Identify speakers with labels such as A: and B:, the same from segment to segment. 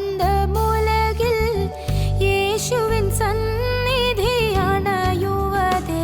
A: ഒന്നേയുള്ളെനിക്കാനന്ദമുലകിൽ യേശുവിൻ സന്നിധി അണയുവതേ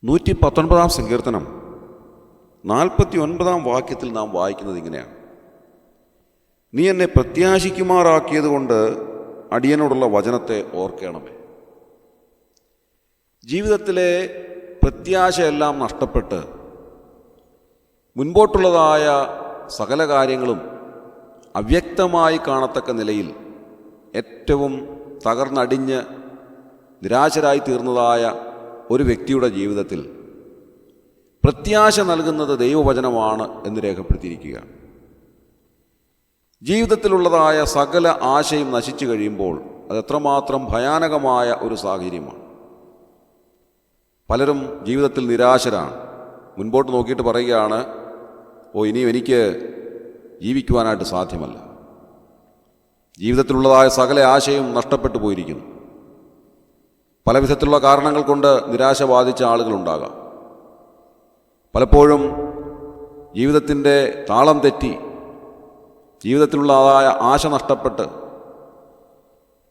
A: 119 സങ്കീർത്തനം 49 വാക്യത്തിൽ നാം വായിക്കുന്നത് ഇങ്ങനെയാണ്: നീ എന്നെ പ്രത്യാശിക്കുമാറാക്കിയതുകൊണ്ട് അടിയനോടുള്ള വചനത്തെ ഓർക്കണമേ. ജീവിതത്തിലെ പ്രത്യാശയെല്ലാം നഷ്ടപ്പെട്ട് മുൻപോട്ടുള്ളതായ സകല കാര്യങ്ങളും അവ്യക്തമായി കാണത്തക്ക നിലയിൽ ഏറ്റവും തകർന്നടിഞ്ഞ് നിരാശരായി തീർന്നതായ ഒരു വ്യക്തിയുടെ ജീവിതത്തിൽ പ്രത്യാശ നൽകുന്നത് ദൈവവചനമാണ് എന്ന് രേഖപ്പെടുത്തിയിരിക്കുകയാണ്. ജീവിതത്തിലുള്ളതായ സകല ആശയും നശിച്ചു കഴിയുമ്പോൾ അതെത്രമാത്രം ഭയാനകമായ ഒരു സാഹചര്യമാണ്. പലരും ജീവിതത്തിൽ നിരാശരാണ്. മുൻപോട്ട് നോക്കിയിട്ട് പറയുകയാണ്, ഇനിയും എനിക്ക് ജീവിക്കുവാനായിട്ട് സാധ്യമല്ല. ജീവിതത്തിലുള്ളതായ സകല ആശയും നഷ്ടപ്പെട്ടു പോയിരിക്കുന്നു. പല വിധത്തിലുള്ള കാരണങ്ങൾ കൊണ്ട് നിരാശ ബാധിച്ച ആളുകളുണ്ടാകാം. പലപ്പോഴും ജീവിതത്തിൻ്റെ താളം തെറ്റി ജീവിതത്തിലുള്ളതായ ആശ നഷ്ടപ്പെട്ട്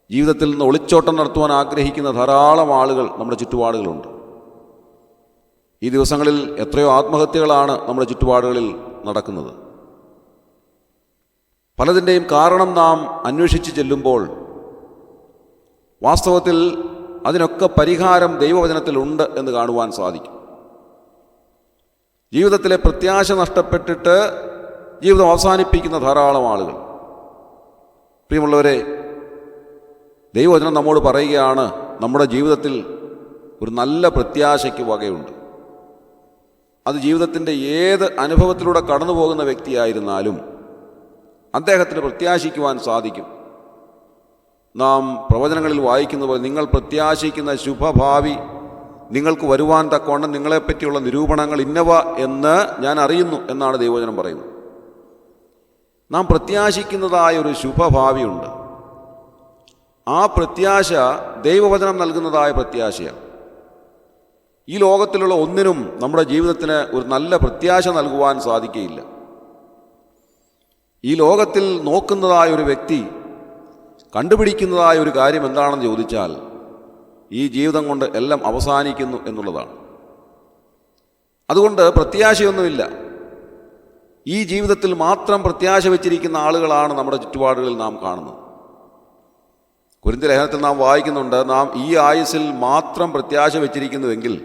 A: ജീവിതത്തിൽ നിന്ന് ഒളിച്ചോട്ടം നടത്തുവാൻ ആഗ്രഹിക്കുന്ന ധാരാളം ആളുകൾ നമ്മുടെ ചുറ്റുപാടുകളുണ്ട്. ഈ ദിവസങ്ങളിൽ എത്രയോ ആത്മഹത്യകളാണ് നമ്മുടെ ചുറ്റുപാടുകളിൽ നടക്കുന്നത്. പലതിൻ്റെയും കാരണം നാം അന്വേഷിച്ച് ചെല്ലുമ്പോൾ വാസ്തവത്തിൽ അതിനൊക്കെ പരിഹാരം ദൈവവചനത്തിലുണ്ട് എന്ന് കാണുവാൻ സാധിക്കും. ജീവിതത്തിലെ പ്രത്യാശ നഷ്ടപ്പെട്ടിട്ട് ജീവിതം അവസാനിപ്പിക്കുന്ന ധാരാളം ആളുകൾ. പ്രിയമുള്ളവരെ, ദൈവവചനം നമ്മോട് പറയുകയാണ്, നമ്മുടെ ജീവിതത്തിൽ ഒരു നല്ല പ്രത്യാശയ്ക്ക് വകയുണ്ട്. അത് ജീവിതത്തിൻ്റെ ഏത് അനുഭവത്തിലൂടെ കടന്നു പോകുന്ന വ്യക്തിയായിരുന്നാലും അദ്ദേഹത്തിന് പ്രത്യാശിക്കുവാൻ സാധിക്കും. നാം പ്രവചനങ്ങളിൽ വായിക്കുന്ന പോലെ, നിങ്ങൾ പ്രത്യാശിക്കുന്ന ശുഭഭാവി നിങ്ങൾക്ക് വരുവാൻ തക്കവണ്ണം നിങ്ങളെപ്പറ്റിയുള്ള നിരൂപണങ്ങൾ ഇന്നവ എന്ന് ഞാൻ അറിയുന്നു എന്നാണ് ദൈവവചനം പറയുന്നത്. നാം പ്രത്യാശിക്കുന്നതായ ഒരു ശുഭഭാവിയുണ്ട്. ആ പ്രത്യാശ ദൈവവചനം നൽകുന്നതായ പ്രത്യാശയാണ്. ഈ ലോകത്തിലുള്ള ഒന്നിനും നമ്മുടെ ജീവിതത്തിന് ഒരു നല്ല പ്രത്യാശ നൽകുവാൻ സാധിക്കുകയില്ല. ഈ ലോകത്തിൽ നോക്കുന്നതായ ഒരു വ്യക്തി കണ്ടുപിടിക്കുന്നതായ ഒരു കാര്യം എന്താണെന്ന് ചോദിച്ചാൽ, ഈ ജീവിതം കൊണ്ട് എല്ലാം അവസാനിക്കുന്നു എന്നുള്ളതാണ്. അതുകൊണ്ട് പ്രത്യാശയൊന്നുമില്ല. ഈ ജീവിതത്തിൽ മാത്രം പ്രത്യാശ വെച്ചിരിക്കുന്ന ആളുകളാണ് നമ്മുടെ ചുറ്റുപാടുകളിൽ നാം കാണുന്നത്. കൊരിന്ത്യർ ലേഖനത്തിൽ നാം വായിക്കുന്നുണ്ട്, നാം ഈ ആയുസ്സിൽ മാത്രം പ്രത്യാശ വെച്ചിരിക്കുന്നുവെങ്കിൽ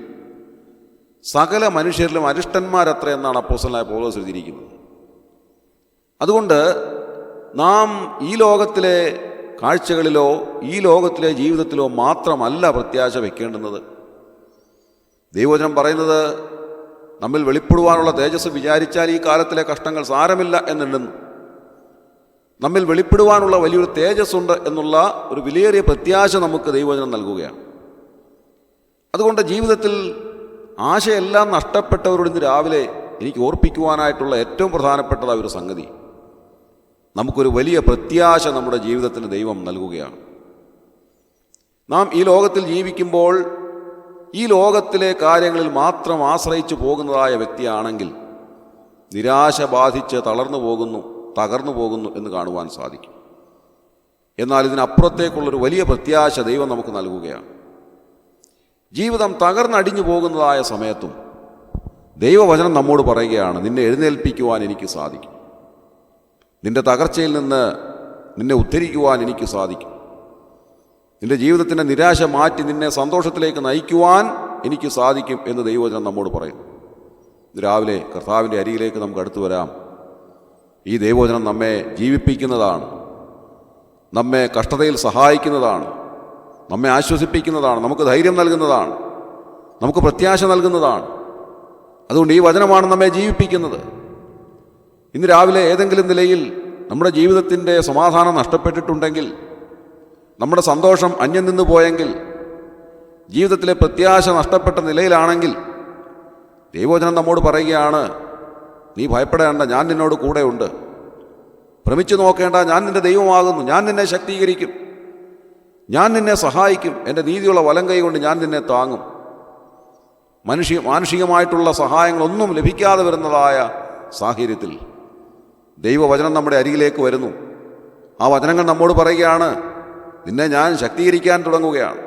A: സകല മനുഷ്യരിലും അരിഷ്ടന്മാരത്ര എന്നാണ് അപ്പോസ്തലനായ പൗലോസ് എഴുതിയിരിക്കുന്നത്. അതുകൊണ്ട് നാം ഈ ലോകത്തിലെ കാഴ്ചകളിലോ ഈ ലോകത്തിലെ ജീവിതത്തിലോ മാത്രമല്ല പ്രത്യാശ വയ്ക്കേണ്ടുന്നത്. ദൈവവചനം പറയുന്നത്, നമ്മിൽ വെളിപ്പെടുവാനുള്ള തേജസ് വിചാരിച്ചാൽ ഈ കാലത്തിലെ കഷ്ടങ്ങൾ സാരമില്ല എന്നുണ്ടെന്ന്. നമ്മിൽ വെളിപ്പെടുവാനുള്ള വലിയൊരു തേജസ്സുണ്ട് എന്നുള്ള ഒരു വിലയേറിയ പ്രത്യാശ നമുക്ക് ദൈവവചനം നൽകുകയാണ്. അതുകൊണ്ട് ജീവിതത്തിൽ ആശയെല്ലാം നഷ്ടപ്പെട്ടവരോട് ഇന്ന് രാവിലെ എനിക്ക് ഓർപ്പിക്കുവാനായിട്ടുള്ള ഏറ്റവും പ്രധാനപ്പെട്ടതായ ഒരു സംഗതി, നമുക്കൊരു വലിയ പ്രത്യാശ നമ്മുടെ ജീവിതത്തിന് ദൈവം നൽകുകയാണ്. നാം ഈ ലോകത്തിൽ ജീവിക്കുമ്പോൾ ഈ ലോകത്തിലെ കാര്യങ്ങളിൽ മാത്രം ആശ്രയിച്ചു പോകുന്നതായ വ്യക്തിയാണെങ്കിൽ നിരാശ ബാധിച്ച് തളർന്നു പോകുന്നു, തകർന്നു പോകുന്നു എന്ന് കാണുവാൻ സാധിക്കും. എന്നാൽ ഇതിനപ്പുറത്തേക്കുള്ളൊരു വലിയ പ്രത്യാശ ദൈവം നമുക്ക് നൽകുകയാണ്. ജീവിതം തകർന്നടിഞ്ഞു പോകുന്നതായ സമയത്തും ദൈവവചനം നമ്മോട് പറയുകയാണ്, നിന്നെ എഴുന്നേൽപ്പിക്കുവാൻ എനിക്ക് സാധിക്കും. നിന്റെ തകർച്ചയിൽ നിന്ന് നിന്നെ ഉദ്ധരിക്കുവാൻ എനിക്ക് സാധിക്കും. നിന്റെ ജീവിതത്തിൻ്റെ നിരാശ മാറ്റി നിന്നെ സന്തോഷത്തിലേക്ക് നയിക്കുവാൻ എനിക്ക് സാധിക്കും എന്ന് ദൈവവചനം നമ്മോട് പറയുന്നു. രാവിലെ കർത്താവിൻ്റെ അരികിലേക്ക് നമുക്ക് അടുത്തു വരാം. ഈ ദൈവവചനം നമ്മെ ജീവിപ്പിക്കുന്നതാണ്, നമ്മെ കഷ്ടതയിൽ സഹായിക്കുന്നതാണ്, നമ്മെ ആശ്വസിപ്പിക്കുന്നതാണ്, നമുക്ക് ധൈര്യം നൽകുന്നതാണ്, നമുക്ക് പ്രത്യാശ നൽകുന്നതാണ്. അതുകൊണ്ട് ഈ വചനമാണ് നമ്മെ ജീവിപ്പിക്കുന്നത്. ഇന്ന് രാവിലെ ഏതെങ്കിലും നിലയിൽ നമ്മുടെ ജീവിതത്തിൻ്റെ സമാധാനം നഷ്ടപ്പെട്ടിട്ടുണ്ടെങ്കിൽ, നമ്മുടെ സന്തോഷം അന്യം നിന്ന് പോയെങ്കിൽ, ജീവിതത്തിലെ പ്രത്യാശ നഷ്ടപ്പെട്ട നിലയിലാണെങ്കിൽ ദൈവവചനം നമ്മോട് പറയുകയാണ്, നീ ഭയപ്പെടേണ്ട, ഞാൻ നിന്നോട് കൂടെയുണ്ട്. ഭ്രമിച്ചു നോക്കേണ്ട, ഞാൻ നിൻ്റെ ദൈവമാകുന്നു. ഞാൻ നിന്നെ ശക്തീകരിക്കും, ഞാൻ നിന്നെ സഹായിക്കും. എൻ്റെ നീതിയുള്ള വലം കൈ കൊണ്ട് ഞാൻ നിന്നെ താങ്ങും. മാനുഷികമായിട്ടുള്ള സഹായങ്ങളൊന്നും ലഭിക്കാതെ വരുന്നതായ സാഹചര്യത്തിൽ ദൈവവചനം നമ്മുടെ അരികിലേക്ക് വരുന്നു. ആ വചനങ്ങൾ നമ്മോട് പറയുകയാണ്, നിന്നെ ഞാൻ ശക്തീകരിക്കാൻ തുടങ്ങുകയാണ്,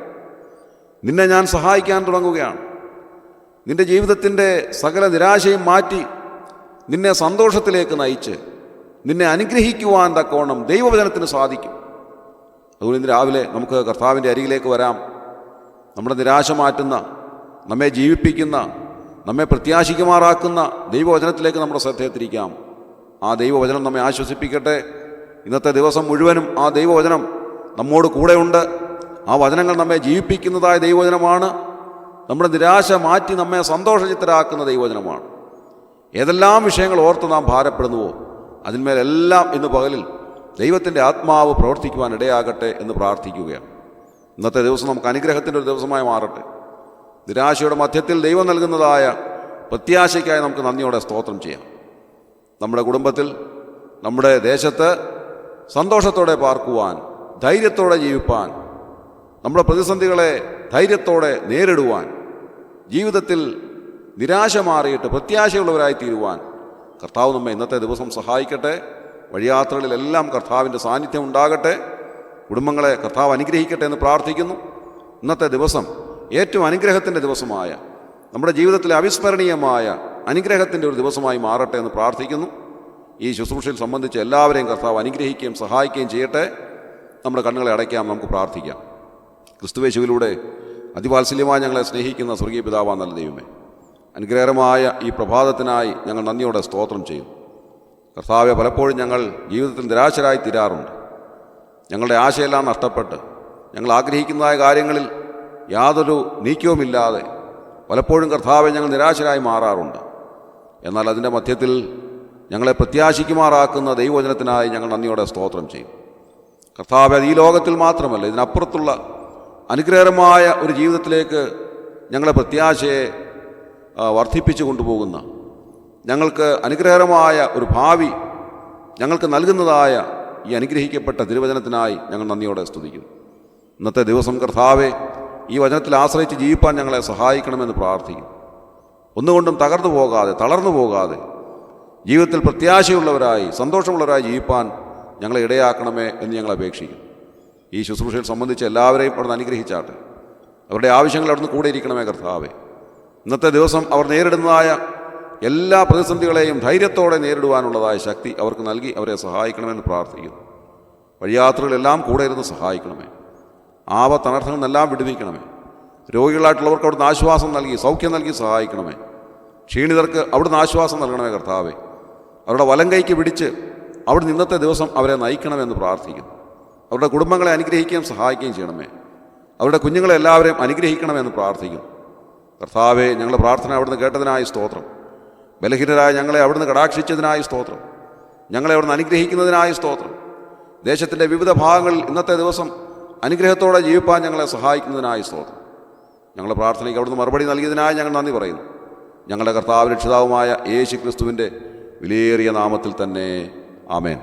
A: നിന്നെ ഞാൻ സഹായിക്കാൻ തുടങ്ങുകയാണ്. നിൻ്റെ ജീവിതത്തിൻ്റെ സകല നിരാശയും മാറ്റി നിന്നെ സന്തോഷത്തിലേക്ക് നയിച്ച് നിന്നെ അനുഗ്രഹിക്കുവാൻ തക്കവണ്ണം ദൈവവചനത്തിന് സാധിക്കും. അതുകൊണ്ട് ഇന്ന് രാവിലെ നമുക്ക് കർത്താവിൻ്റെ അരികിലേക്ക് വരാം. നമ്മുടെ നിരാശ മാറ്റുന്ന, നമ്മെ ജീവിപ്പിക്കുന്ന, നമ്മെ പ്രത്യാശിക്കുമാറാക്കുന്ന ദൈവവചനത്തിലേക്ക് നമ്മുടെ ശ്രദ്ധയെ തിരിക്കാം. ആ ദൈവവചനം നമ്മെ ആശ്വസിപ്പിക്കട്ടെ. ഇന്നത്തെ ദിവസം മുഴുവനും ആ ദൈവവചനം നമ്മോട് കൂടെയുണ്ട്. ആ വചനങ്ങൾ നമ്മെ ജീവിപ്പിക്കുന്നതായ ദൈവവചനമാണ്. നമ്മുടെ നിരാശ മാറ്റി നമ്മെ സന്തോഷചിത്തരാക്കുന്ന ദൈവവചനമാണ്. ഏതെല്ലാം വിഷയങ്ങൾ ഓർത്ത് നാം ഭാരപ്പെടുന്നുവോ അതിന്മേലെല്ലാം ഇന്ന് പകലിൽ ദൈവത്തിൻ്റെ ആത്മാവ് പ്രവർത്തിക്കുവാൻ ഇടയാകട്ടെ എന്ന് പ്രാർത്ഥിക്കുകയാണ്. ഇന്നത്തെ ദിവസം നമുക്ക് അനുഗ്രഹത്തിൻ്റെ ഒരു ദിവസമായി മാറട്ടെ. നിരാശയുടെ മധ്യത്തിൽ ദൈവം നൽകുന്നതായ പ്രത്യാശയ്ക്കായി നമുക്ക് നന്ദിയോടെ സ്തോത്രം ചെയ്യാം. നമ്മുടെ കുടുംബത്തിൽ, നമ്മുടെ ദേശത്ത് സന്തോഷത്തോടെ പാർക്കുവാൻ, ധൈര്യത്തോടെ ജീവിപ്പാൻ, നമ്മുടെ പ്രതിസന്ധികളെ ധൈര്യത്തോടെ നേരിടുവാൻ, ജീവിതത്തിൽ നിരാശ മാറിയിട്ട് പ്രത്യാശയുള്ളവരായി തീരുവാൻ കർത്താവ് നമ്മെ ഇന്നത്തെ ദിവസം സഹായിക്കട്ടെ. വഴിയാത്രകളിലെല്ലാം കർത്താവിൻ്റെ സാന്നിധ്യം ഉണ്ടാകട്ടെ. കുടുംബങ്ങളെ കർത്താവ് അനുഗ്രഹിക്കട്ടെ എന്ന് പ്രാർത്ഥിക്കുന്നു. ഇന്നത്തെ ദിവസം ഏറ്റവും അനുഗ്രഹത്തിൻ്റെ ദിവസമായ, നമ്മുടെ ജീവിതത്തിലെ അവിസ്മരണീയമായ അനുഗ്രഹത്തിൻ്റെ ഒരു ദിവസമായി മാറട്ടെ എന്ന് പ്രാർത്ഥിക്കുന്നു. ഈ ശുശ്രൂഷയിൽ സംബന്ധിച്ച് എല്ലാവരെയും കർത്താവ് അനുഗ്രഹിക്കുകയും സഹായിക്കുകയും ചെയ്യട്ടെ. നമ്മുടെ കണ്ണുകളെ അടയ്ക്കാം, നമുക്ക് പ്രാർത്ഥിക്കാം. ക്രിസ്തുവേശുവിലൂടെ അതിവാത്സല്യമായി ഞങ്ങളെ സ്നേഹിക്കുന്ന സ്വർഗീയ പിതാവായ നല്ല ദൈവമേ, അനുഗ്രഹകരമായ ഈ പ്രഭാതത്തിനായി ഞങ്ങൾ നന്ദിയോടെ സ്തോത്രം ചെയ്യും. കർത്താവെ, പലപ്പോഴും ഞങ്ങൾ ജീവിതത്തിൽ നിരാശരായി തീരാറുണ്ട്. ഞങ്ങളുടെ ആശയെല്ലാം നഷ്ടപ്പെട്ട് ഞങ്ങൾ ആഗ്രഹിക്കുന്നതായ കാര്യങ്ങളിൽ യാതൊരു നീക്കവുമില്ലാതെ പലപ്പോഴും കർത്താവെ ഞങ്ങൾ നിരാശരായി മാറാറുണ്ട്. എന്നാൽ അതിൻ്റെ മധ്യത്തിൽ ഞങ്ങളെ പ്രത്യാശിക്കുമാറാക്കുന്ന ദൈവവചനത്തിനായി ഞങ്ങൾ നന്ദിയോടെ സ്തോത്രം ചെയ്യും. കർത്താവെ, ഈ ലോകത്തിൽ മാത്രമല്ല, ഇതിനപ്പുറത്തുള്ള അനുഗ്രഹകരമായ ഒരു ജീവിതത്തിലേക്ക് ഞങ്ങളെ പ്രത്യാശയെ വർദ്ധിപ്പിച്ചു കൊണ്ടുപോകുന്ന, ഞങ്ങൾക്ക് അനുഗ്രഹകരമായ ഒരു ഭാവി ഞങ്ങൾക്ക് നൽകുന്നതായ ഈ അനുഗ്രഹിക്കപ്പെട്ട തിരുവചനത്തിനായി ഞങ്ങൾ നന്ദിയോടെ സ്തുതിക്കുന്നു. ഇന്നത്തെ ദിവസം കർത്താവെ, ഈ വചനത്തിൽ ആശ്രയിച്ച് ജീവിപ്പാൻ ഞങ്ങളെ സഹായിക്കണമെന്ന് പ്രാർത്ഥിക്കുന്നു. ഒന്നുകൊണ്ടും തകർന്നു പോകാതെ, തളർന്നു പോകാതെ ജീവിതത്തിൽ പ്രത്യാശയുള്ളവരായി, സന്തോഷമുള്ളവരായി ജീവിപ്പാൻ ഞങ്ങളെ ഇടയാക്കണമേ എന്ന് ഞങ്ങൾ അപേക്ഷിക്കുന്നു. ഈ ശുശ്രൂഷയിൽ സംബന്ധിച്ച് എല്ലാവരെയും അവിടുന്ന് അനുഗ്രഹിച്ചാട്ടെ. അവരുടെ ആവശ്യങ്ങൾ അവിടുന്ന് കൂടെ ഇരിക്കണമേ കർത്താവെ. ഇന്നത്തെ ദിവസം അവർ നേരിടുന്നതായ എല്ലാ പ്രതിസന്ധികളെയും ധൈര്യത്തോടെ നേരിടുവാനുള്ളതായ ശക്തി അവർക്ക് നൽകി അവരെ സഹായിക്കണമെന്ന് പ്രാർത്ഥിക്കുന്നു. വഴിയാത്രകളെല്ലാം കൂടെ ഇരുന്ന് സഹായിക്കണമേ. ആപത്തനർത്ഥങ്ങളിൽ നിന്നെല്ലാം വിടുവിക്കണമേ. രോഗികളായിട്ടുള്ളവർക്ക് അവിടുന്ന് ആശ്വാസം നൽകി, സൗഖ്യം നൽകി സഹായിക്കണമേ. ക്ഷീണിതർക്ക് അവിടുന്ന് ആശ്വാസം നൽകണമേ കർത്താവെ. അവരുടെ വലം കൈക്ക് പിടിച്ച് അവിടുന്ന് ഇന്നത്തെ ദിവസം അവരെ നയിക്കണമെന്ന് പ്രാർത്ഥിക്കുന്നു. അവരുടെ കുടുംബങ്ങളെ അനുഗ്രഹിക്കുകയും സഹായിക്കുകയും ചെയ്യണമേ. അവരുടെ കുഞ്ഞുങ്ങളെ എല്ലാവരെയും അനുഗ്രഹിക്കണമെന്ന് പ്രാർത്ഥിക്കുന്നു. കർത്താവെ, ഞങ്ങളുടെ പ്രാർത്ഥന അവിടുന്ന് കേട്ടതിനായി സ്തോത്രം. ബലഹീനരായ ഞങ്ങളെ അവിടുന്ന് കടാക്ഷിച്ചതിനായി സ്തോത്രം. ഞങ്ങളെ അവിടുന്ന് അനുഗ്രഹിക്കുന്നതിനായി സ്തോത്രം. ദേശത്തിൻ്റെ വിവിധ ഭാഗങ്ങളിൽ ഇന്നത്തെ ദിവസം അനുഗ്രഹത്തോടെ ജീവിപ്പാൻ ഞങ്ങളെ സഹായിക്കുന്നതിനായി സ്തോത്രം. ഞങ്ങളുടെ പ്രാർത്ഥനയ്ക്ക് അവിടുന്ന് മറുപടി നൽകിയതിനായി ഞങ്ങൾ നന്ദി പറയുന്നു. ഞങ്ങളുടെ കർത്താവ് രക്ഷിതാവുമായ യേശു ക്രിസ്തുവിൻ്റെ വിലയേറിയ നാമത്തിൽ തന്നെ ആമേൻ.